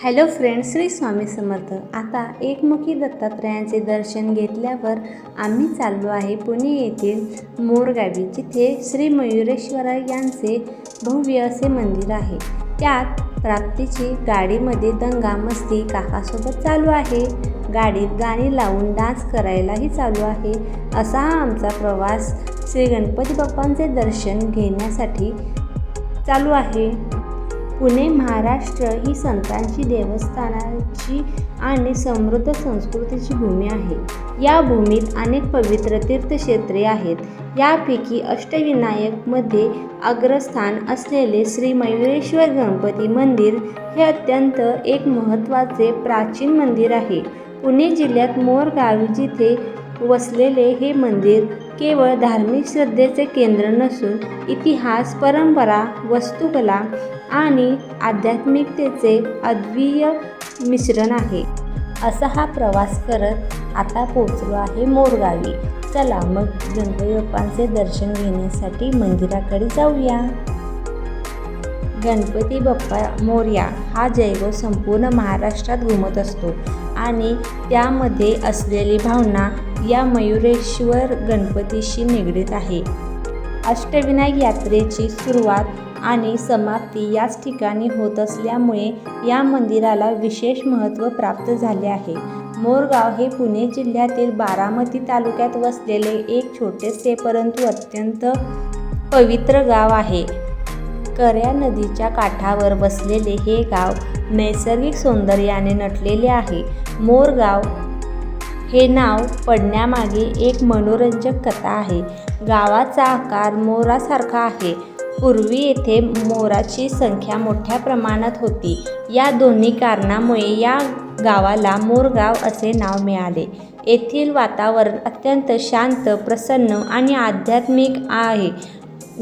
Hello friends, Shri Swami Samarth. आता एकमुखी दत्तात्रयांचे दर्शन घेतल्यावर आम्ही चाललो आहे पुणे येथील मोरगावी, जिथे श्री मयुरेश्वर यांचे भव्य असे मंदिर आहे. त्यात प्राप्तीची गाडीमध्ये दंगा मस्ती काकासोबत चालू आहे. गाडीत गाणी लावून डान्स करायलाही चालू आहे. असा हा आमचा प्रवास श्री गणपती बाप्पांचे दर्शन घेण्यासाठी चालू आहे. पुणे महाराष्ट्र ही संतांची, देवस्थानांची आणि समृद्ध संस्कृतीची भूमी आहे. या भूमीत अनेक पवित्र तीर्थक्षेत्रे आहेत. यापैकी अष्टविनायक मध्ये अग्रस्थान असलेले श्री मयुरेश्वर गणपती मंदिर हे अत्यंत एक महत्त्वाचे प्राचीन मंदिर आहे. पुणे जिल्ह्यात मोरगाव जिथे वसलेले हे मंदिर केवळ धार्मिक श्रद्धेचे केंद्र नसून इतिहास, परंपरा, वास्तुकला आणि आध्यात्मिकतेचे अद्वितीय मिश्रण आहे. असा हा प्रवास करत आता पोहोचलो आहे मोरगावी. चला मग गणपती बाप्पांचे दर्शन घेण्यासाठी मंदिराकडे जाऊया. गणपती बाप्पा मोरया हा जयघोष संपूर्ण महाराष्ट्रात घुमत असतो आणि त्यामध्ये असलेली भावना या मयुरेश्वर गणपतीशी निगडीत आहे. अष्टविनायक यात्रेची सुरुवात आणि समाप्ती याच ठिकाणी होत असल्यामुळे या मंदिराला विशेष महत्त्व प्राप्त झाले आहे. मोरगाव हे पुणे जिल्ह्यातील बारामती तालुक्यात वसलेले एक छोटेसे परंतु अत्यंत पवित्र गाव आहे. कऱ्हा नदीच्या काठावर वसलेले हे गाव नैसर्गिक सौंदर्याने नटलेले आहे. मोरगाव हे नाव पडण्यामागे एक मनोरंजक कथा आहे. गावाचा आकार मोरासारखा आहे. पूर्वी येथे मोराची संख्या मोठ्या प्रमाणात होती. या दोन्ही कारणामुळे या गावाला मोरगाव असे नाव मिळाले. येथील वातावरण अत्यंत शांत, प्रसन्न आणि आध्यात्मिक आहे.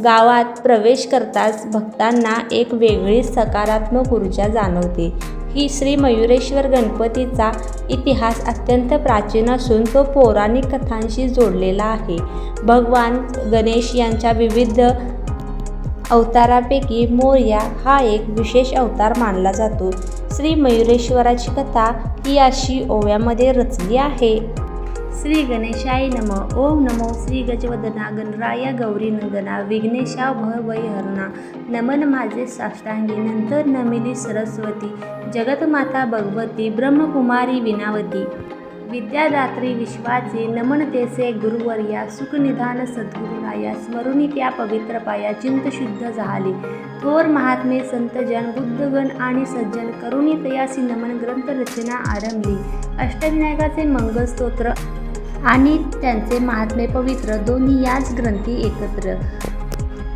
गावात प्रवेश करताच भक्तांना एक वेगळी सकारात्मक ऊर्जा जाणवते. ही श्री मयुरेश्वर गणपतीचा इतिहास अत्यंत प्राचीन असून तो पौराणिक कथांशी जोडलेला आहे. भगवान गणेश यांच्या विविध अवतारापैकी मोरया हा एक विशेष अवतार मानला जातो. श्री मयुरेश्वराची कथा ही अशी ओव्यामध्ये रचली आहे. श्री गणेशाय नमः. ओम नमो श्री गजवदना गणराया गौरी नंदना विघ्नेशा भवभयहरणा. नमन माझे साष्टांगी, नंतर नमिली सरस्वती, जगतमाता भगवती, ब्रह्मकुमारी विनावती, विद्यादात्री विश्वाचे, नमन तेसे गुरुवर्या, सुखनिधान सद्गुरुराया, स्मरुनी त्या पवित्र पाया, चिंतशुद्ध झाले. थोर महात्मे संतजन, बुद्धगण आणि सज्जन, करुणी तयासी नमन, ग्रंथरचना आरंभली. अष्टविनायकाचे मंगलस्तोत्र आणि त्यांचे महात्मे पवित्र दोन्ही याच ग्रंथी एकत्र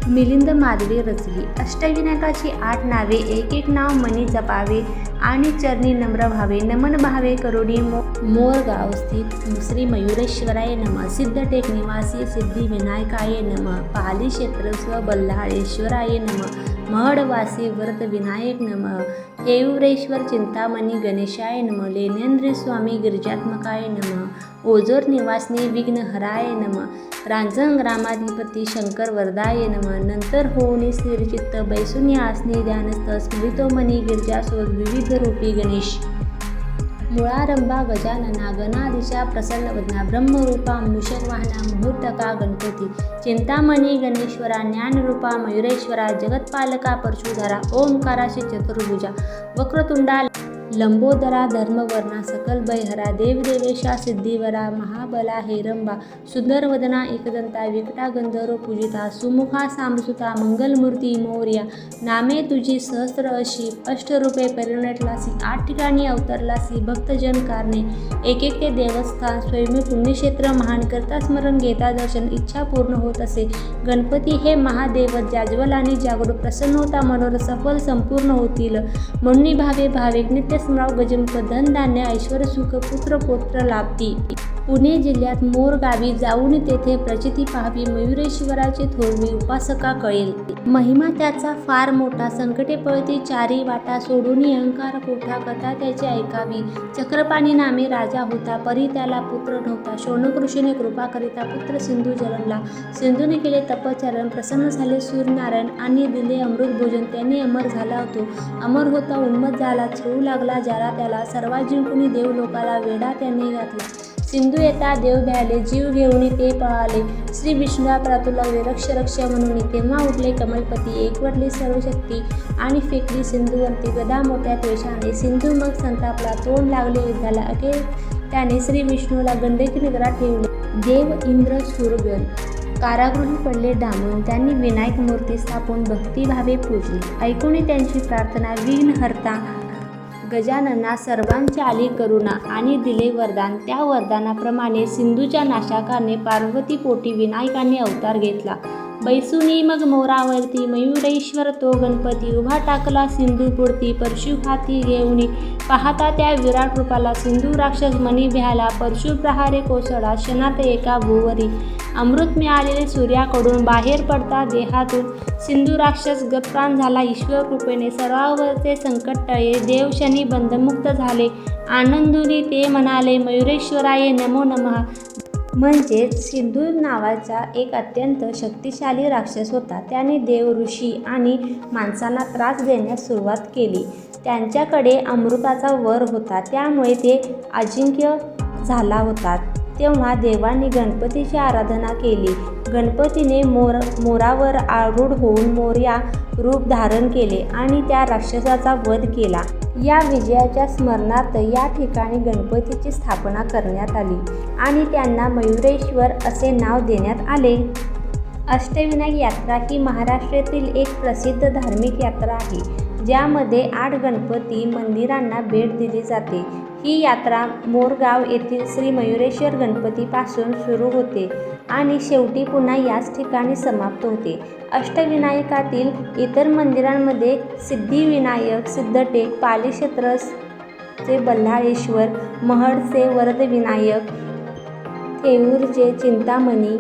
मिलिंद माधवी रचली. अष्टविनायकाची 8 नावे, एक एक नाव मनी जपावे आणि चरणी नम्र भावे. नमन भावे करोडी मोरगाव स्थित श्री मयुरेश्वराय नमः. सिद्धटेक निवासी सिद्धी विनायकाय नमः. पाली क्षेत्र स्व बल्लाळेश्वराय नमः. महडवासी व्रत विनायक नमः. हेऊरेश्वर चिंतामणी गणेशाय नमः. लेनेंद्र स्वामी गिरिजात्मकाय नमः. ओझोर निवासनी विघ्नहराय नमः. रांजण ग्रामाधिपती शंकर वरदाय नमः. नंतर होऊनी स्थिरचित्त बैसुनी आसनी ध्यानस्थ स्मृतोमणी गिरिजासोद विविध रूपी गणेश. मुळारंभा गजानना गणाधीशा प्रसन्नवदना ब्रह्मरूपा मूषकवाहना मुहूर्तका गणपती. चिंतामणी गणेश्वरा ज्ञानरूपा मयुरेश्वरा जगत्पालका परशुधरा. ओंकाराशी चतुर्भुजा वक्रतुंडा लंबोदरा धर्मवर्णा सकल भयहरा. देवदेवेशा सिद्धिवरा महाबला हेरंबा. सुंदरवदना एकदंता विकटा गंधर्व पूजिता. सुमुखा सामसुता मंगलमूर्ती मोरया. नामे तुझी सहस्र अशी, अष्टरूपे परिणटलासी. 8 ठिकाणी अवतरलासी भक्तजन कारणे. एक ते देवस्थान स्वयंभू पुण्यक्षेत्र महान. करता स्मरण घेता दर्शन, इच्छा पूर्ण होत असे. गणपती हे महादेव जाज्वल आणि जागरूक. प्रसन्न होता मनोरथ सफल संपूर्ण होतील. म्हणून भावे भाविक नित्य स्मराव गजमुख. धन धान्य ऐश्वर सुख पुत्र पौत्र लाभती. पुणे जिल्ह्यात मोर गावी जाऊन तेथे प्रचिती पाहावी, मयुरेश्वराची थोरवी उपासका कळेल महिमा त्याचा फार मोठा, संकटे पळती चारी वाटा, सोडून अहंकार कोठा, कथा त्याची ऐकावी. चक्रपाणी नामे राजा होता, परी त्याला पुत्र नव्हता, शौनक ऋषीने कृपा करिता पुत्र सिंधू जन्मला. सिंधूने केले तपचरण, प्रसन्न झाले सूर्यनारायण आणि दिले अमृत भोजन, त्याने अमर झाला होतो. अमर होता उन्मत्त झाला, छळू लागला ज्याला त्याला, सर्वा जिंकुनी देव लोकाला वेढा त्याने घातला. सिंधू येता देव भ्याले, जीव घेऊन ते पळाले, श्री विष्णुया प्रातुला रक्ष रक्ष म्हणून. तेव्हा उठले कमलपती, एकवटली सर्व शक्ती आणि फेकली सिंधूवरती गदा मोठ्या द्वेषाने. सिंधू मग संतापला, तोंड लागले युद्धाला, अखेर त्याने श्री विष्णूला गंडकी नगरात ठेवले. देव इंद्र सूरगण कारागृही पडले डांबून, त्यांनी विनायक मूर्ती स्थापून भक्तिभावे पूजली. ऐकून त्यांची प्रार्थना विघ्नहर्ता गजानना सर्वांची आली करुणा आणि दिले वरदान. त्या वरदानाप्रमाणे सिंधूच्या नाशाकारणे पार्वती पोटी विनायकाने अवतार घेतला. बैसुनी मग मोरावरती मयुरेश्वर तो गणपती, उभा टाकला सिंधू पुढती परशु हाती घेऊनी. पाहता त्या विराट रूपाला सिंधू राक्षस मनी भ्याला, परशु प्रहारे कोसळा क्षणात एका भुवरी. अमृत मिळालेले सूर्याकडून बाहेर पडता देहातून, सिंधू राक्षस गतप्राण झाला ईश्वर कृपेने. सर्वावरचे संकट टळे, देव शनी बंधमुक्त झाले, आनंदुनी ते म्हणाले मयुरेश्वराय नमो नमः. म्हणजेच सिंधू नावाचा एक अत्यंत शक्तिशाली राक्षस होता. त्याने देव, ऋषी आणि माणसांना त्रास देण्यास सुरुवात केली. त्यांच्याकडे अमृताचा वर होता, त्यामुळे ते अजिंक्य झाला होता. तेव्हा देवांनी गणपतीची आराधना केली. गणपतीने मोरावर आरूढ होऊन मोरया रूप धारण केले आणि त्या राक्षसाचा वध केला. या विजयाच्या स्मरणार्थ या ठिकाणी गणपतीची स्थापना करण्यात आली आणि त्यांना मयुरेश्वर असे नाव देण्यात आले. अष्टविनायक यात्रा ही महाराष्ट्रातील एक प्रसिद्ध धार्मिक यात्रा आहे, ज्यामध्ये 8 गणपती मंदिरांना भेट दिली जाते. ही यात्रा मोरगाव येथील श्री मयुरेश्वर गणपतीपासून सुरू होते आणि शेवटी पुन्हा याच ठिकाणी समाप्त होते. अष्टविनायकातील इतर मंदिरांमध्ये सिद्धिविनायक, सिद्धटेक, पालीक्षेत्रचे बल्लाळेश्वर, महडचे वरदविनायक, थेऊरचे चिंतामणी,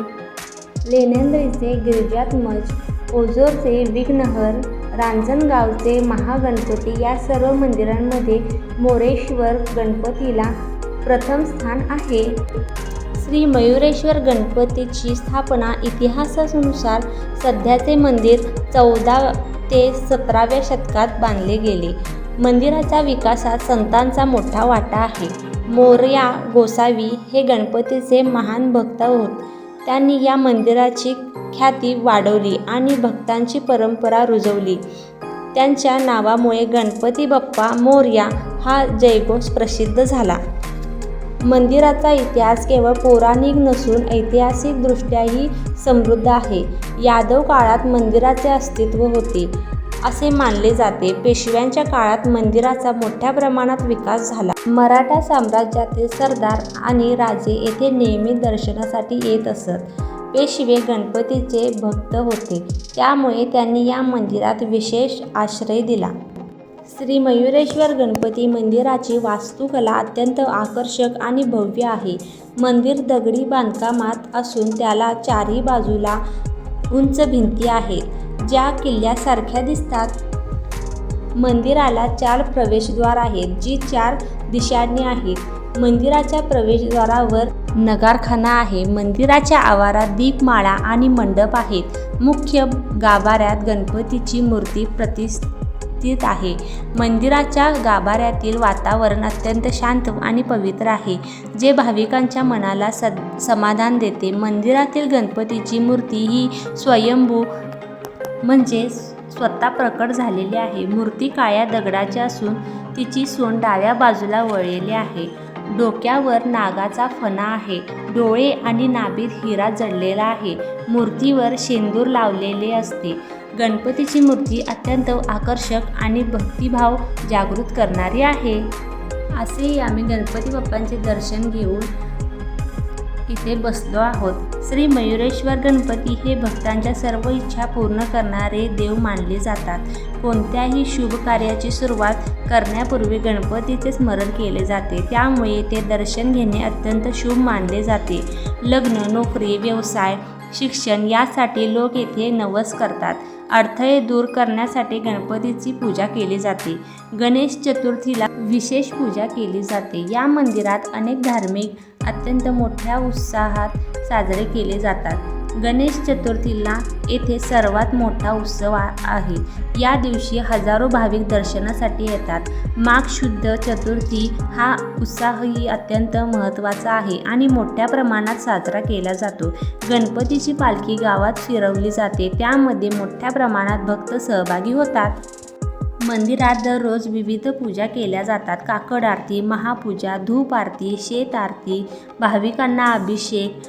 लेण्यांद्रीचे गिरिजात्मज, ओझरचे विघ्नहर, रांजणगावचे महागणपती या सर्व मंदिरांमध्ये मोरेश्वर गणपतीला प्रथम स्थान आहे. श्री मयुरेश्वर गणपतीची स्थापना इतिहासानुसार सध्याचे मंदिर 14 ते 17व्या शतकात बांधले गेले. मंदिराच्या विकासात संतांचा मोठा वाटा आहे. मोरया गोसावी हे गणपतीचे महान भक्त होत. त्यांनी या मंदिराची ख्याती वाढवली आणि भक्तांची परंपरा रुजवली. त्यांच्या नावामुळे गणपती बाप्पा मोरया हा जयघोष प्रसिद्ध झाला. मंदिराचा इतिहास केवळ पौराणिक नसून ऐतिहासिकदृष्ट्याही समृद्ध आहे. यादव काळात मंदिराचे अस्तित्व होते असे मानले जाते. पेशव्यांच्या काळात मंदिराचा मोठ्या प्रमाणात विकास झाला. मराठा साम्राज्यातील सरदार आणि राजे येथे नेहमी दर्शनासाठी येत असत. पेशवे गणपतीचे भक्त होते, त्यामुळे त्यांनी या मंदिरात विशेष आश्रय दिला. श्री मयुरेश्वर गणपती मंदिराची वास्तुकला अत्यंत आकर्षक आणि भव्य आहे. मंदिर दगडी बांधकामात असून त्याला चारही बाजूला उंच भिंती आहेत, ज्या किल्ल्यासारख्या दिसतात. मंदिराला 4 प्रवेशद्वार आहेत, जी 4 दिशांनी आहेत. मंदिराच्या प्रवेशद्वारावर नगारखाना आहे. मंदिराच्या आवारात दीपमाळा आणि मंडप आहेत. मुख्य गाभाऱ्यात गणपतीची मूर्ती प्रतिष्ठित आहे. मंदिराच्या गाभाऱ्यातील वातावरण अत्यंत शांत आणि पवित्र आहे, जे भाविकांच्या मनाला समाधान देते. मंदिरातील गणपतीची मूर्ती ही स्वयंभू म्हणजे स्वतः प्रकट झालेली आहे. मूर्ती काळ्या दगडाची असून तिची सोंड डाव्या बाजूला वळलेली आहे. डोक्यावर नागाचा फणा आहे. डोळे आणि नाभीत हिरा जडलेला आहे. मूर्तीवर शेंदूर लावलेले असते. गणपतीची मूर्ती अत्यंत आकर्षक आणि भक्तिभाव जागृत करणारी आहे. असेही आम्ही गणपती बाप्पांचे दर्शन घेऊन इथे बसलो आहोत। श्री मयुरेश्वर गणपती हे भक्तांच्या सर्व इच्छा पूर्ण करणारे देव मानले जातात। कोणत्याही शुभ कार्याची सुरुवात करण्यापूर्वी गणपतीचे स्मरण केले जाते, त्यामुळे ते दर्शन घेणे अत्यंत शुभ मानले जाते। लग्न, नोकरी, व्यवसाय, शिक्षण यासाठी लोक येथे नवस करतात। अडथळे दूर करण्यासाठी गणपतीची पूजा केली जाते। गणेश चतुर्थीला विशेष पूजा केली जाते। या मंदिरात अनेक धार्मिक अत्यंत मोठ्या उत्साहात साजरे केले जातात। गणेश चतुर्थीला येथे सर्वात मोठा उत्सव आहे। या दिवशी हजारो भाविक दर्शनासाठी येतात। माघ शुद्ध चतुर्थी हा उत्साहही अत्यंत महत्त्वाचा आहे आणि मोठ्या प्रमाणात साजरा केला जातो। गणपतीची पालखी गावात फिरवली जाते, त्यामध्ये मोठ्या प्रमाणात भक्त सहभागी होतात। मंदिरात दररोज विविध पूजा केल्या जातात। काकड आरती, महापूजा, धूप आरती, शेत आरती, भाविकांना अभिषेक,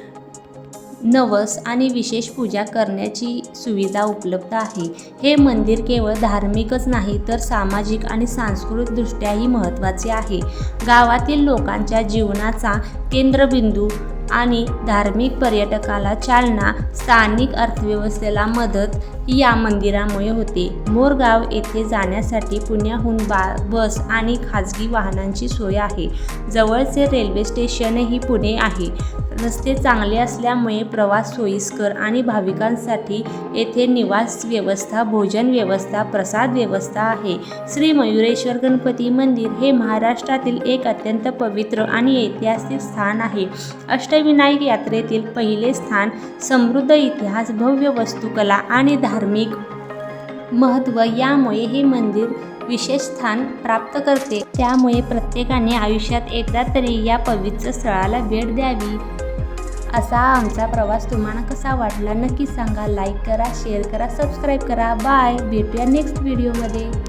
नवस आणि विशेष पूजा करण्याची सुविधा उपलब्ध आहे। हे मंदिर केवळ धार्मिकच नाही तर सामाजिक आणि सांस्कृतिकदृष्ट्याही महत्त्वाचे आहे। गावातील लोकांच्या जीवनाचा केंद्रबिंदू आणि धार्मिक पर्यटकाला चालना, स्थानिक अर्थव्यवस्थेला मदत या मंदिरामुळे होते। मोरगाव येथे जाण्यासाठी पुण्याहून बस आणि खाजगी वाहनांची सोय आहे। जवळचे रेल्वे स्टेशनही पुणे आहे। रस्ते चांगले असल्यामुळे प्रवास सोयीस्कर आणि भाविकांसाठी येथे निवास व्यवस्था, भोजन व्यवस्था, प्रसाद व्यवस्था आहे। श्री मयुरेश्वर गणपती मंदिर हे महाराष्ट्रातील एक अत्यंत पवित्र आणि ऐतिहासिक स्थान आहे। अष्टविनायक यात्रेतील पहिले स्थान, समृद्ध इतिहास, भव्य वास्तुकला आणि धार्मिक महत्त्व यामुळे हे मंदिर विशेष स्थान प्राप्त करते। त्यामुळे प्रत्येकाने आयुष्यात एकदा तरी या पवित्र स्थळाला भेट द्यावी। असा आमचा प्रवास तुम्हाला कसा वाटला नक्की सांगा। लाईक करा, शेअर करा, सबस्क्राईब करा। बाय, भेटूया नेक्स्ट व्हिडिओमध्ये।